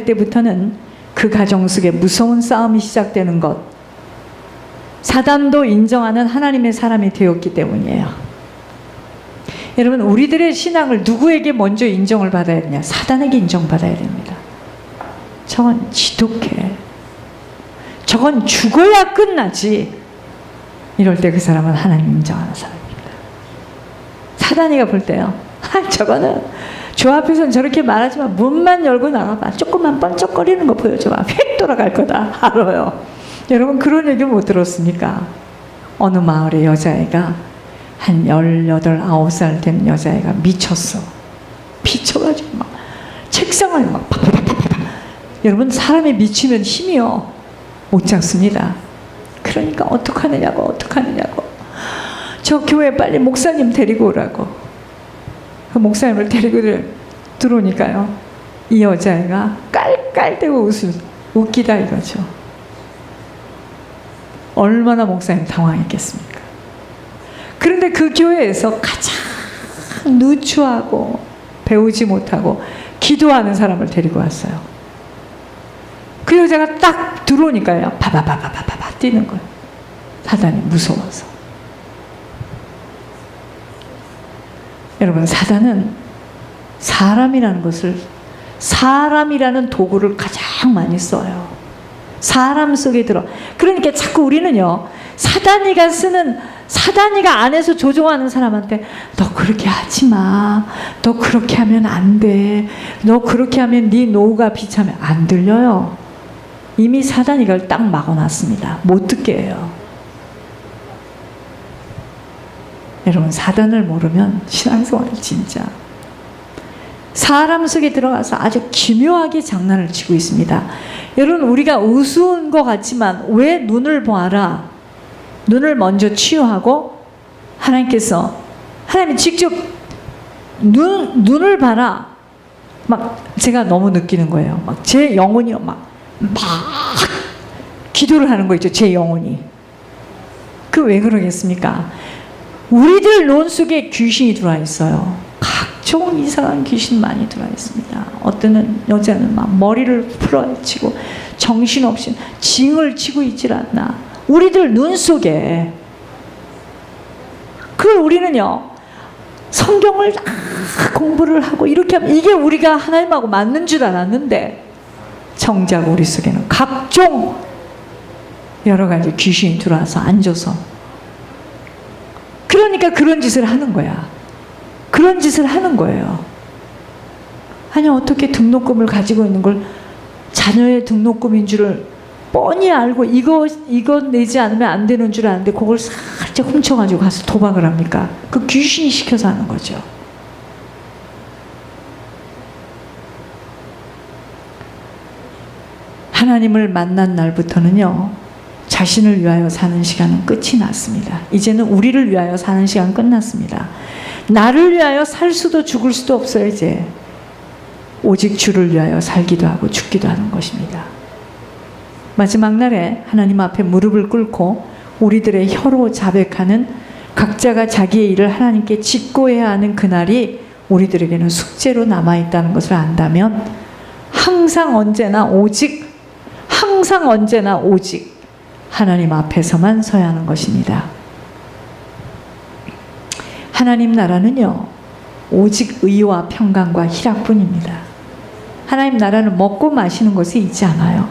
때부터는 그 가정 속에 무서운 싸움이 시작되는 것, 사단도 인정하는 하나님의 사람이 되었기 때문이에요. 여러분, 우리들의 신앙을 누구에게 먼저 인정을 받아야 되냐? 사단에게 인정받아야 됩니다. 저건 지독해, 저건 죽어야 끝나지, 이럴 때 그 사람은 하나님 인정하는 사람입니다. 사단이가 볼 때요, 저거는 저 앞에서는 저렇게 말하지만 문만 열고 나가봐, 조금만 번쩍거리는 거 보여줘봐, 휙 돌아갈 거다, 알아요. 여러분, 그런 얘기 못 들었습니까? 어느 마을의 여자애가, 한 18, 19살 된 여자애가 미쳤어. 미쳐가지고 막 책상을 막 팍팍팍팍. 여러분, 사람이 미치면 힘이요 못 잡습니다. 그러니까 어떡하느냐고, 저 교회 빨리 목사님 데리고 오라고. 그 목사님을 데리고 들어오니까요, 이 여자애가 깔깔대고 웃기다 이거죠. 얼마나 목사님 당황했겠습니까? 그런데 그 교회에서 가장 누추하고 배우지 못하고 기도하는 사람을 데리고 왔어요. 그 여자가 딱 들어오니까요, 바바바바바바 뛰는 거예요. 사단이 무서워서. 여러분, 사단은 사람이라는 것을, 사람이라는 도구를 가장 많이 써요. 사람 속에 들어. 그러니까 자꾸 우리는요, 사단이가 안에서 조종하는 사람한테, 너 그렇게 하지 마, 너 그렇게 하면 안 돼, 너 그렇게 하면 네 노후가 비참해, 안 들려요. 이미 사단이 그걸 딱 막아놨습니다. 못 듣게 해요. 여러분, 사단을 모르면 신앙생활을 진짜 사람 속에 들어가서 아주 기묘하게 장난을 치고 있습니다. 여러분, 우리가 우스운 것 같지만 왜 눈을 봐라, 눈을 먼저 치유하고 하나님이 직접 눈을 봐라, 막 제가 너무 느끼는 거예요. 막 제 영혼이 막 기도를 하는 거 있죠, 제 영혼이. 그 왜 그러겠습니까? 우리들 논 속에 귀신이 들어와 있어요. 각종 이상한 귀신 많이 들어와 있습니다. 어떤 여자는 막 머리를 풀어치고 정신없이 징을 치고 있질 않나, 우리들 눈 속에. 그걸 우리는요, 성경을 공부를 하고 이렇게 하면 이게 우리가 하나님하고 맞는 줄 알았는데, 정작 우리 속에는 각종 여러 가지 귀신이 들어와서 앉아서, 그러니까 그런 짓을 하는 거야. 그런 짓을 하는 거예요. 아니, 어떻게 등록금을 가지고 있는 걸 자녀의 등록금인 줄을 뻔히 알고 이거 내지 않으면 안 되는 줄 아는데 그걸 살짝 훔쳐가지고 가서 도박을 합니까? 그 귀신이 시켜서 하는 거죠. 하나님을 만난 날부터는요, 자신을 위하여 사는 시간은 끝이 났습니다. 이제는 우리를 위하여 사는 시간 끝났습니다. 나를 위하여 살 수도 죽을 수도 없어요. 이제 오직 주를 위하여 살기도 하고 죽기도 하는 것입니다. 마지막 날에 하나님 앞에 무릎을 꿇고 우리들의 혀로 자백하는, 각자가 자기의 일을 하나님께 직고해야 하는 그날이 우리들에게는 숙제로 남아있다는 것을 안다면, 항상 언제나 오직 하나님 앞에서만 서야 하는 것입니다. 하나님 나라는요, 오직 의와 평강과 희락뿐입니다. 하나님 나라는 먹고 마시는 것이 있지 않아요.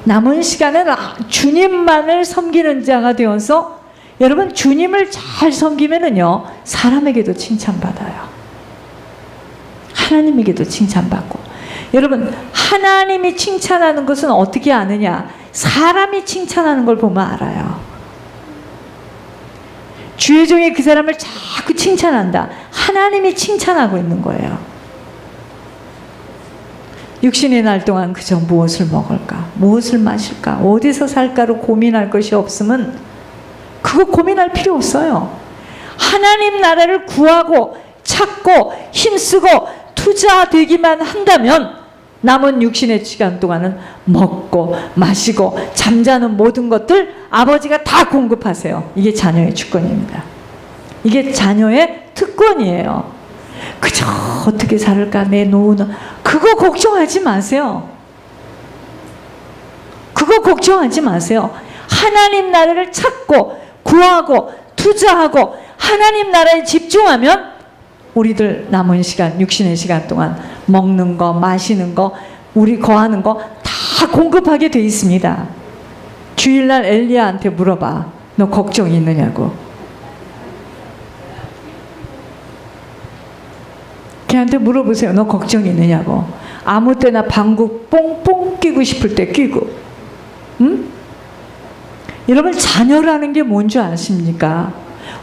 남은 시간은 주님만을 섬기는 자가 되어서, 여러분, 주님을 잘 섬기면은요, 사람에게도 칭찬받아요. 하나님에게도 칭찬받고. 여러분, 하나님이 칭찬하는 것은 어떻게 아느냐? 사람이 칭찬하는 걸 보면 알아요. 주의 종이 그 사람을 자꾸 칭찬한다. 하나님이 칭찬하고 있는 거예요. 육신의 날 동안 그저 무엇을 먹을까, 무엇을 마실까, 어디서 살까로 고민할 것이 없으면 그거 고민할 필요 없어요. 하나님 나라를 구하고 찾고 힘쓰고 투자되기만 한다면 남은 육신의 시간 동안은 먹고 마시고 잠자는 모든 것들 아버지가 다 공급하세요. 이게 자녀의 주권입니다. 이게 자녀의 특권이에요. 그저 어떻게 살을까 내 노후는. 그거 걱정하지 마세요. 그거 걱정하지 마세요. 하나님 나라를 찾고 구하고 투자하고 하나님 나라에 집중하면 우리들 남은 시간, 육신의 시간 동안 먹는 거, 마시는 거, 우리 거하는 거 다 공급하게 돼 있습니다. 주일날 엘리야한테 물어봐. 너 걱정이 있느냐고. 걔한테 물어보세요. 너 걱정이 있느냐고. 아무 때나 방구 뽕뽕 끼고 싶을 때 끼고. 응? 여러분, 자녀라는 게 뭔지 아십니까?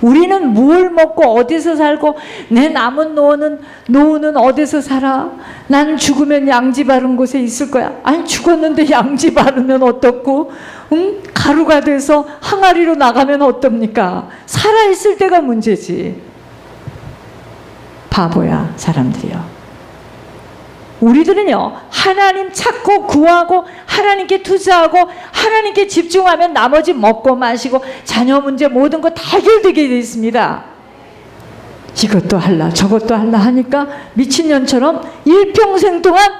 우리는 뭘 먹고 어디서 살고 내 남은 노후는 어디서 살아? 난 죽으면 양지 바른 곳에 있을 거야. 아니, 죽었는데 양지 바르면 어떻고? 응? 가루가 돼서 항아리로 나가면 어떻습니까? 살아있을 때가 문제지. 바보야, 사람들이요. 우리들은요, 하나님 찾고 구하고 하나님께 투자하고 하나님께 집중하면 나머지 먹고 마시고 자녀 문제 모든 거 다 해결되게 되어 있습니다. 이것도 할라 저것도 할라 하니까 미친년처럼 일평생 동안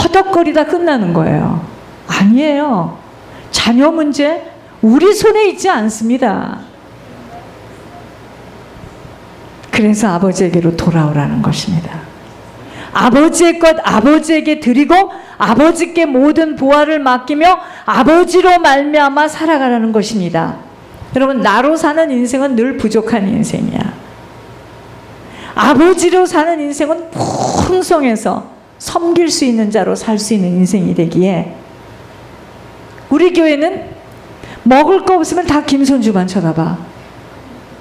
허덕거리다 끝나는 거예요. 아니에요. 자녀 문제 우리 손에 있지 않습니다. 그래서 아버지에게로 돌아오라는 것입니다. 아버지의 것 아버지에게 드리고 아버지께 모든 보화를 맡기며 아버지로 말미암아 살아가라는 것입니다. 여러분, 나로 사는 인생은 늘 부족한 인생이야. 아버지로 사는 인생은 풍성해서 섬길 수 있는 자로 살 수 있는 인생이 되기에 우리 교회는 먹을 거 없으면 다 김손주만 쳐다봐.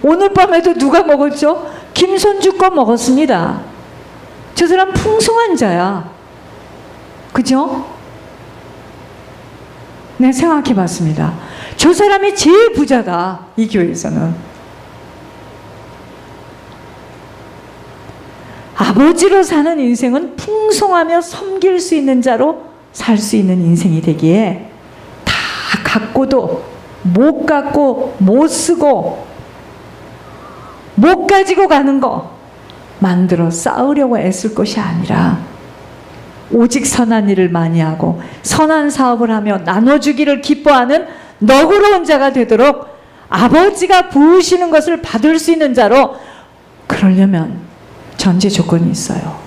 오늘 밤에도 누가 먹었죠? 김손주 거 먹었습니다. 저 사람 풍성한 자야. 그죠? 네, 생각해 봤습니다. 저 사람이 제일 부자다, 이 교회에서는. 아버지로 사는 인생은 풍성하며 섬길 수 있는 자로 살 수 있는 인생이 되기에 다 갖고도 못 갖고 못 쓰고 못 가지고 가는 거 만들어 쌓으려고 애쓸 것이 아니라 오직 선한 일을 많이 하고 선한 사업을 하며 나눠주기를 기뻐하는 너그러운 자가 되도록 아버지가 부으시는 것을 받을 수 있는 자로, 그러려면 전제 조건이 있어요.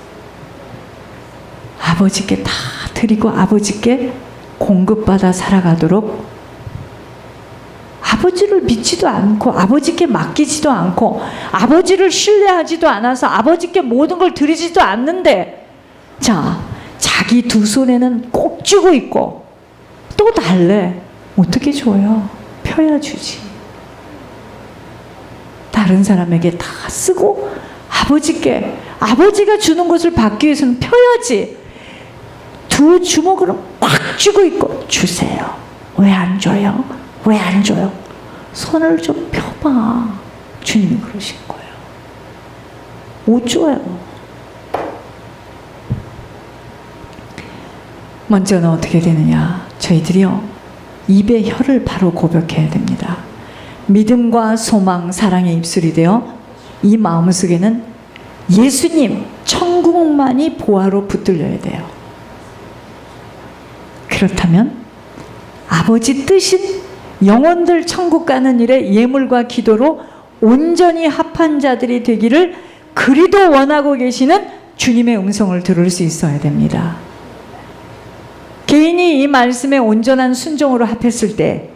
아버지께 다 드리고 아버지께 공급받아 살아가도록, 아버지를 믿지도 않고 아버지께 맡기지도 않고 아버지를 신뢰하지도 않아서 아버지께 모든 걸 드리지도 않는데, 자, 자기 두 손에는 꼭 쥐고 있고 또 달래. 어떻게 줘요? 펴야 주지. 다른 사람에게 다 쓰고 아버지께, 아버지가 주는 것을 받기 위해서는 펴야지. 두 주먹으로 꽉 쥐고 있고 주세요. 왜 안 줘요? 왜 안 줘요? 손을 좀 펴봐. 주님이 그러신 거예요. 못 줘요. 먼저는 어떻게 되느냐? 저희들이요, 입의 혀를 바로 고백해야 됩니다. 믿음과 소망, 사랑의 입술이 되어 이 마음속에는 예수님, 천국만이 보화로 붙들려야 돼요. 그렇다면 아버지 뜻인 영혼들 천국 가는 일에 예물과 기도로 온전히 합한 자들이 되기를 그리도 원하고 계시는 주님의 음성을 들을 수 있어야 됩니다. 개인이 이 말씀에 온전한 순종으로 합했을 때,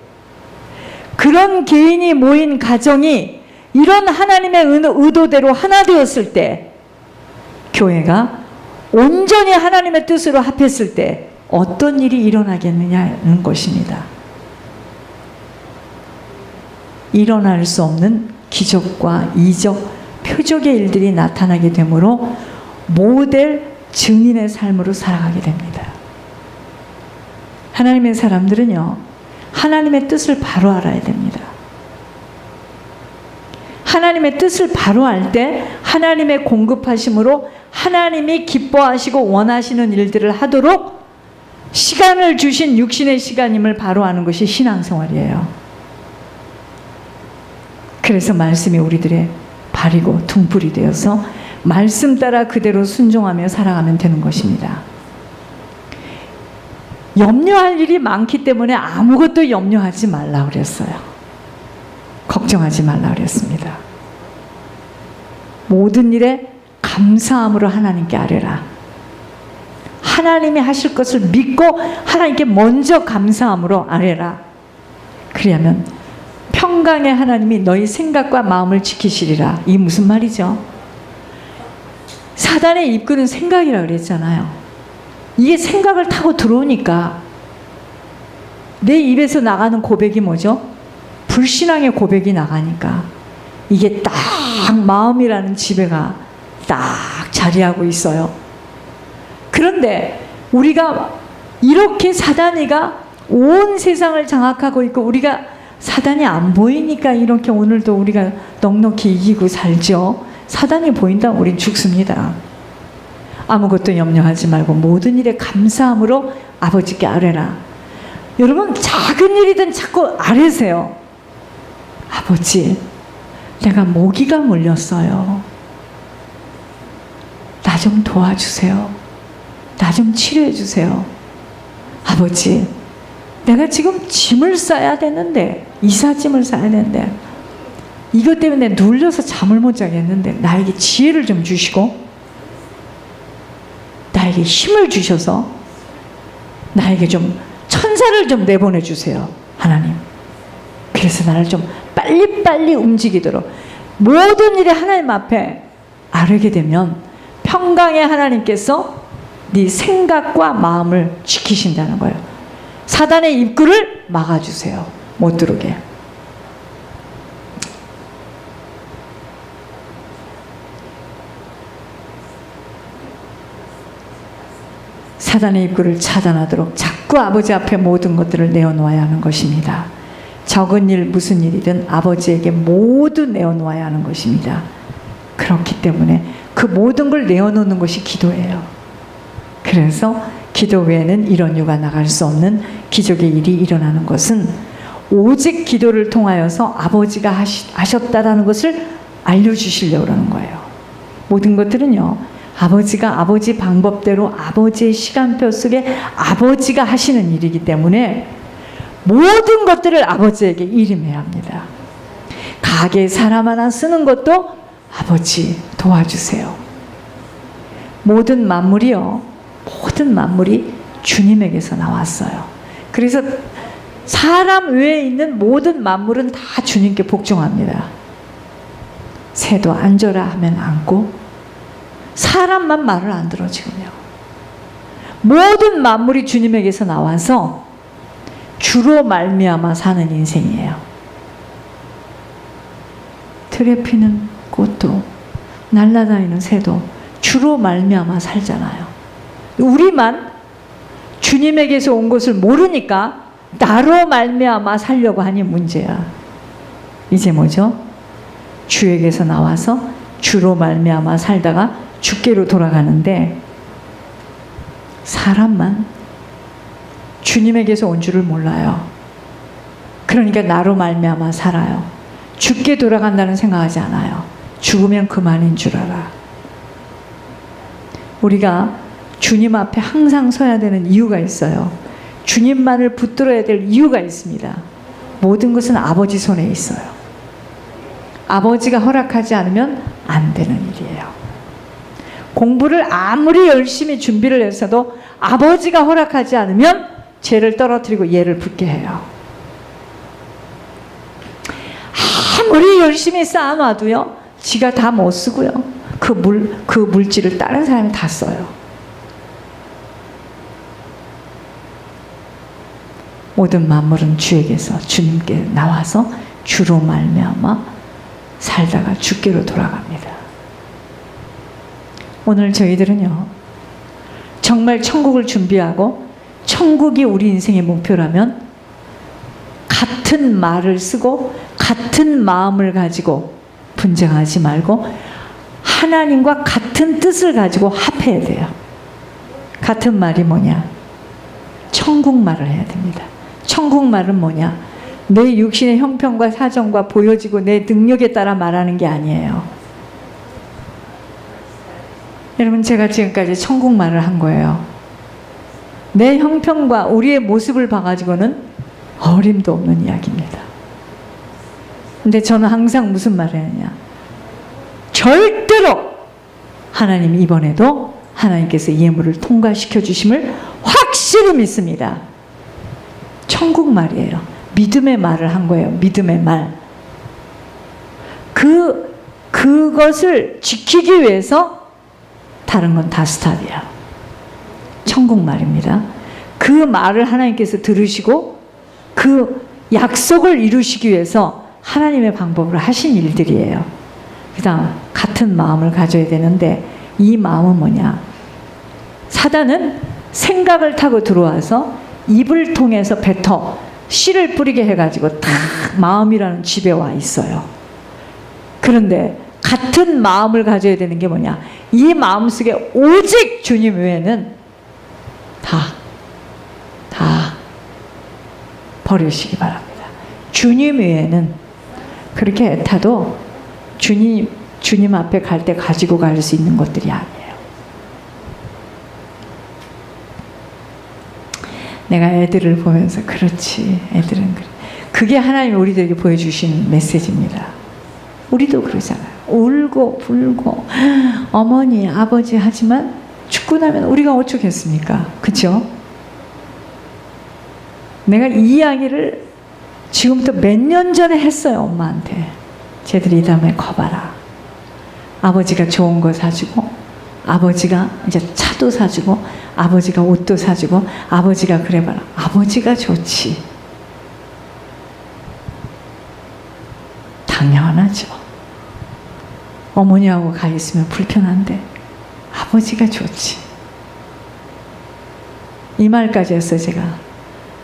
그런 개인이 모인 가정이 이런 하나님의 의도대로 하나 되었을 때, 교회가 온전히 하나님의 뜻으로 합했을 때 어떤 일이 일어나겠느냐는 것입니다. 일어날 수 없는 기적과 이적, 표적의 일들이 나타나게 되므로 모델 증인의 삶으로 살아가게 됩니다. 하나님의 사람들은요, 하나님의 뜻을 바로 알아야 됩니다. 하나님의 뜻을 바로 알 때 하나님의 공급하심으로 하나님이 기뻐하시고 원하시는 일들을 하도록 시간을 주신 육신의 시간임을 바로 아는 것이 신앙생활이에요. 그래서 말씀이 우리들의 발이고 등불이 되어서 말씀 따라 그대로 순종하며 살아가면 되는 것입니다. 염려할 일이 많기 때문에 아무것도 염려하지 말라 그랬어요. 걱정하지 말라 그랬습니다. 모든 일에 감사함으로 하나님께 아뢰라. 하나님이 하실 것을 믿고 하나님께 먼저 감사함으로 아뢰라. 그리하면 평강의 하나님이 너희 생각과 마음을 지키시리라. 이게 무슨 말이죠? 사단의 입구는 생각이라 그랬잖아요. 이게 생각을 타고 들어오니까 내 입에서 나가는 고백이 뭐죠? 불신앙의 고백이 나가니까 이게 딱 마음이라는 지배가 딱 자리하고 있어요. 그런데 우리가 이렇게 사단이가 온 세상을 장악하고 있고 우리가 사단이 안 보이니까 이렇게 오늘도 우리가 넉넉히 이기고 살죠. 사단이 보인다면 우린 죽습니다. 아무것도 염려하지 말고 모든 일에 감사함으로 아버지께 아뢰라. 여러분 작은 일이든 자꾸 아뢰세요. 아버지, 내가 모기가 물렸어요. 나 좀 도와주세요. 나 좀 치료해 주세요. 아버지, 내가 지금 짐을 싸야 되는데, 이삿짐을 싸야 되는데 이것 때문에 눌려서 잠을 못 자겠는데 나에게 지혜를 좀 주시고 나에게 힘을 주셔서 나에게 좀 천사를 좀 내보내 주세요. 하나님, 그래서 나를 좀 빨리빨리 움직이도록 모든 일에 하나님 앞에 아뢰게 되면 평강의 하나님께서 네 생각과 마음을 지키신다는 거예요. 사단의 입구를 막아주세요. 못 들어오게. 사단의 입구를 차단하도록 자꾸 아버지 앞에 모든 것들을 내어놓아야 하는 것입니다. 적은 일 무슨 일이든 아버지에게 모두 내어놓아야 하는 것입니다. 그렇기 때문에 그 모든 걸 내어놓는 것이 기도예요. 그래서 기도 외에는 이런 유가 나갈 수 없는 기적의 일이 일어나는 것은 오직 기도를 통하여서 아버지가 하셨다라는 것을 알려주시려고 그러는 거예요. 모든 것들은요, 아버지가 아버지 방법대로 아버지의 시간표 속에 아버지가 하시는 일이기 때문에 모든 것들을 아버지에게 일임해야 합니다. 가게 사람 하나 쓰는 것도 아버지 도와주세요. 모든 만물이요, 모든 만물이 주님에게서 나왔어요. 그래서 사람 외에 있는 모든 만물은 다 주님께 복종합니다. 새도 앉아라 하면 앉고 사람만 말을 안 들어. 지금요, 모든 만물이 주님에게서 나와서 주로 말미암아 사는 인생이에요. 들에 피는 꽃도 날아다니는 새도 주로 말미암아 살잖아요. 우리만 주님에게서 온 것을 모르니까 나로 말미암아 살려고 하니 문제야. 이제 뭐죠? 주에게서 나와서 주로 말미암아 살다가 주께로 돌아가는데 사람만 주님에게서 온 줄을 몰라요. 그러니까 나로 말미암아 살아요. 주께 돌아간다는 생각하지 않아요. 죽으면 그만인 줄 알아. 우리가 주님 앞에 항상 서야 되는 이유가 있어요. 주님만을 붙들어야 될 이유가 있습니다. 모든 것은 아버지 손에 있어요. 아버지가 허락하지 않으면 안 되는 일이에요. 공부를 아무리 열심히 준비를 해서도 아버지가 허락하지 않으면 죄를 떨어뜨리고 예를 붙게 해요. 아무리 열심히 쌓아놔도요, 지가 다 못 쓰고요, 그 물질을 다른 사람이 다 써요. 모든 만물은 주에게서 주님께 나와서 주로 말미암아 살다가 주께로 돌아갑니다. 오늘 저희들은요, 정말 천국을 준비하고 천국이 우리 인생의 목표라면 같은 말을 쓰고 같은 마음을 가지고 분쟁하지 말고 하나님과 같은 뜻을 가지고 합해야 돼요. 같은 말이 뭐냐? 천국 말을 해야 됩니다. 천국 말은 뭐냐? 내 육신의 형편과 사정과 보여지고 내 능력에 따라 말하는 게 아니에요. 여러분, 제가 지금까지 천국 말을 한 거예요. 내 형편과 우리의 모습을 봐가지고는 어림도 없는 이야기입니다. 근데 저는 항상 무슨 말을 하냐, 절대로 하나님 이번에도 하나님께서 예물을 통과시켜 주심을 확실히 믿습니다. 천국 말이에요. 믿음의 말을 한 거예요. 믿음의 말. 그것을 지키기 위해서 다른 건 다 스탑이야. 천국 말입니다. 그 말을 하나님께서 들으시고 그 약속을 이루시기 위해서 하나님의 방법으로 하신 일들이에요. 그 다음, 같은 마음을 가져야 되는데, 이 마음은 뭐냐? 사단은 생각을 타고 들어와서 입을 통해서 뱉어 씨를 뿌리게 해가지고 딱 마음이라는 집에 와 있어요. 그런데 같은 마음을 가져야 되는 게 뭐냐? 이 마음 속에 오직 주님 외에는 다 버리시기 바랍니다. 주님 외에는 그렇게 애타도 주님 앞에 갈 때 가지고 갈 수 있는 것들이 아니에요. 내가 애들을 보면서, 그렇지, 애들은 그래. 그게 하나님이 우리들에게 보여주신 메시지입니다. 우리도 그러잖아요. 울고 불고 어머니 아버지 하지만 죽고 나면 우리가 어쩌겠습니까? 그렇죠? 내가 이 이야기를 지금부터 몇 년 전에 했어요. 엄마한테. 쟤들이 이 다음에 커봐라. 아버지가 좋은 거 사주고, 아버지가 이제 차도 사주고, 아버지가 옷도 사주고, 아버지가 그래봐라. 아버지가 좋지. 당연하죠. 어머니하고 가 있으면 불편한데 아버지가 좋지. 이 말까지 했어요, 제가.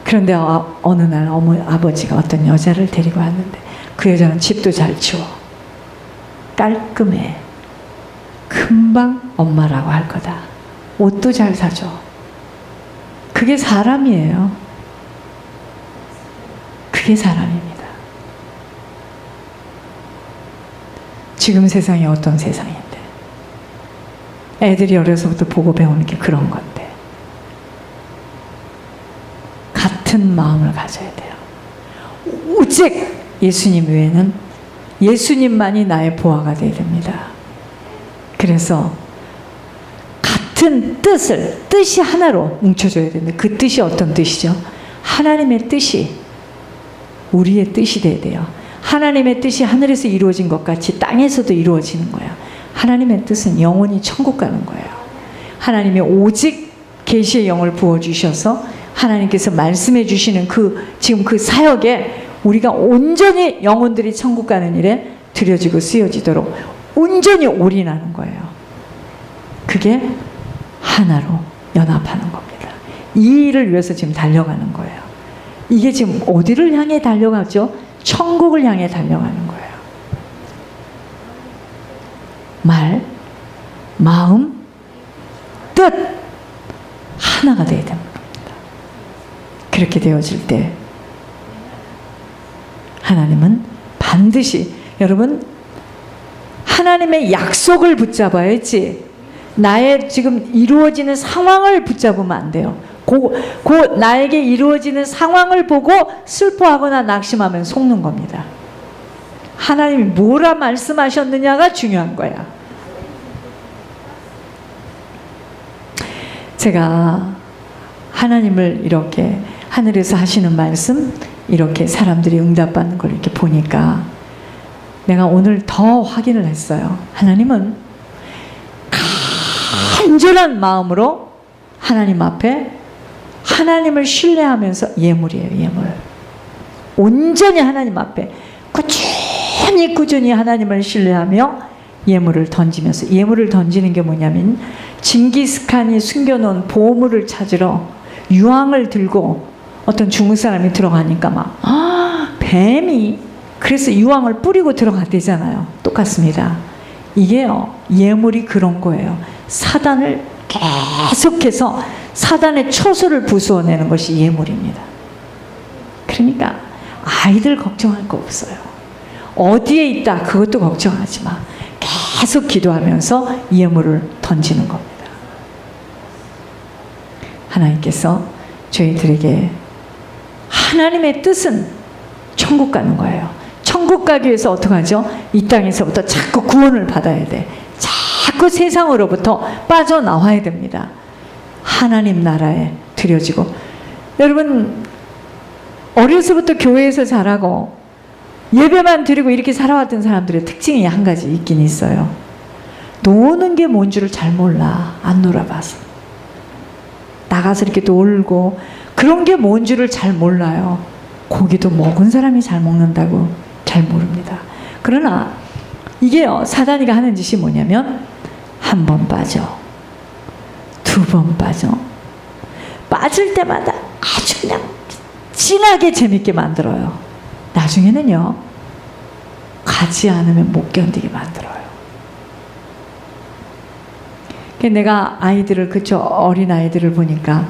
그런데 어느 날 아버지가 어떤 여자를 데리고 왔는데, 그 여자는 집도 잘 치워, 깔끔해, 금방 엄마라고 할 거다, 옷도 잘 사줘. 그게 사람이에요. 그게 사람입니다. 지금 세상이 어떤 세상인데, 애들이 어려서부터 보고 배우는 게 그런 건데, 같은 마음을 가져야 돼요. 오직 예수님 외에는, 예수님만이 나의 보화가 되어야 됩니다. 그래서 같은 뜻이 하나로 뭉쳐져야 되는데, 그 뜻이 어떤 뜻이죠? 하나님의 뜻이 우리의 뜻이 되어야 돼요. 하나님의 뜻이 하늘에서 이루어진 것 같이 땅에서도 이루어지는 거예요. 하나님의 뜻은 영원히 천국 가는 거예요. 하나님이 오직 계시의 영을 부어주셔서 하나님께서 말씀해 주시는 지금 그 사역에 우리가 온전히 영혼들이 천국 가는 일에 들여지고 쓰여지도록 온전히 올인하는 거예요. 그게 하나로 연합하는 겁니다. 이 일을 위해서 지금 달려가는 거예요. 이게 지금 어디를 향해 달려가죠? 천국을 향해 달려가는 거예요. 말, 마음, 뜻 하나가 되어야 됩니다. 그렇게 되어질 때 하나님은 반드시, 여러분, 하나님의 약속을 붙잡아야지 나의 지금 이루어지는 상황을 붙잡으면 안 돼요. 그 나에게 이루어지는 상황을 보고 슬퍼하거나 낙심하면 속는 겁니다. 하나님이 뭐라 말씀하셨느냐가 중요한 거야. 제가 하나님을 이렇게 하늘에서 하시는 말씀, 이렇게 사람들이 응답받는 걸 이렇게 보니까 내가 오늘 더 확인을 했어요. 하나님은 간절한 마음으로 하나님 앞에 하나님을 신뢰하면서 예물이에요. 예물. 온전히 하나님 앞에 꾸준히 하나님을 신뢰하며 예물을 던지면서, 예물을 던지는 게 뭐냐면 징기스칸이 숨겨놓은 보물을 찾으러 유황을 들고 어떤 중국 사람이 들어가니까 막 뱀이, 그래서 유황을 뿌리고 들어갔대잖아요. 똑같습니다. 이게요, 예물이 그런 거예요. 사단을 계속해서 사단의 처소를 부수어내는 것이 예물입니다. 그러니까 아이들 걱정할 거 없어요. 어디에 있다 그것도 걱정하지 마. 계속 기도하면서 예물을 던지는 겁니다. 하나님께서 저희들에게 하나님의 뜻은 천국 가는 거예요. 천국 가기 위해서 어떻게 하죠? 이 땅에서부터 자꾸 구원을 받아야 돼. 자꾸 세상으로부터 빠져나와야 됩니다. 하나님 나라에 들여지고. 여러분, 어려서부터 교회에서 자라고 예배만 드리고 이렇게 살아왔던 사람들의 특징이 한 가지 있긴 있어요. 노는 게 뭔 줄을 잘 몰라. 안 놀아봐서. 나가서 이렇게 놀고 그런 게 뭔 줄을 잘 몰라요. 고기도 먹은 사람이 잘 먹는다고 잘 모릅니다. 그러나 이게요, 사단이가 하는 짓이 뭐냐면 한 번 빠져, 두 번 빠져, 빠질 때마다 아주 그냥 진하게 재밌게 만들어요. 나중에는요, 가지 않으면 못 견디게 만들어요. 내가 아이들을, 그쵸, 어린 아이들을 보니까,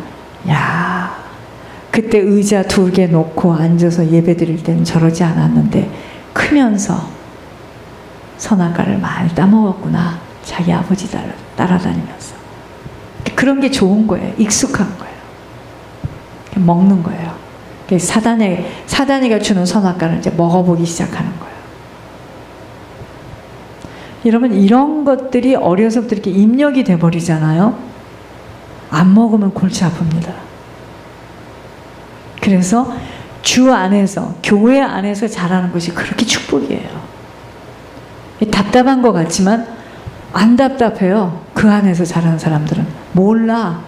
야, 그때 의자 2개 놓고 앉아서 예배 드릴 때는 저러지 않았는데 크면서 선악과를 많이 따먹었구나. 자기 아버지 따라다니면서. 그런 게 좋은 거예요. 익숙한 거예요. 먹는 거예요. 사단이가 주는 선악과를 이제 먹어보기 시작하는 거예요. 여러분, 이런 것들이 어려서부터 이렇게 입력이 돼버리잖아요. 안 먹으면 골치 아픕니다. 그래서 주 안에서, 교회 안에서 자라는 것이 그렇게 축복이에요. 답답한 것 같지만 안 답답해요. 그 안에서 자라는 사람들은. 몰라.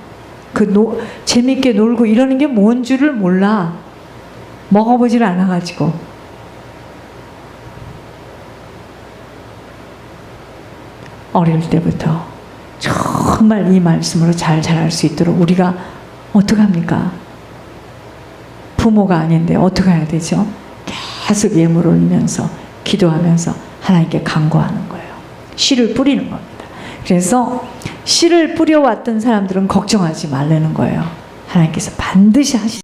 재밌게 놀고 이러는 게 뭔 줄을 몰라. 먹어보질 않아가지고. 어릴 때부터 정말 이 말씀으로 잘 자랄 수 있도록 우리가 어떡합니까? 부모가 아닌데 어떻게 해야 되죠? 계속 예물 올리면서 기도하면서 하나님께 간구하는 거예요. 씨를 뿌리는 겁니다. 그래서 씨를 뿌려왔던 사람들은 걱정하지 말라는 거예요. 하나님께서 반드시 하시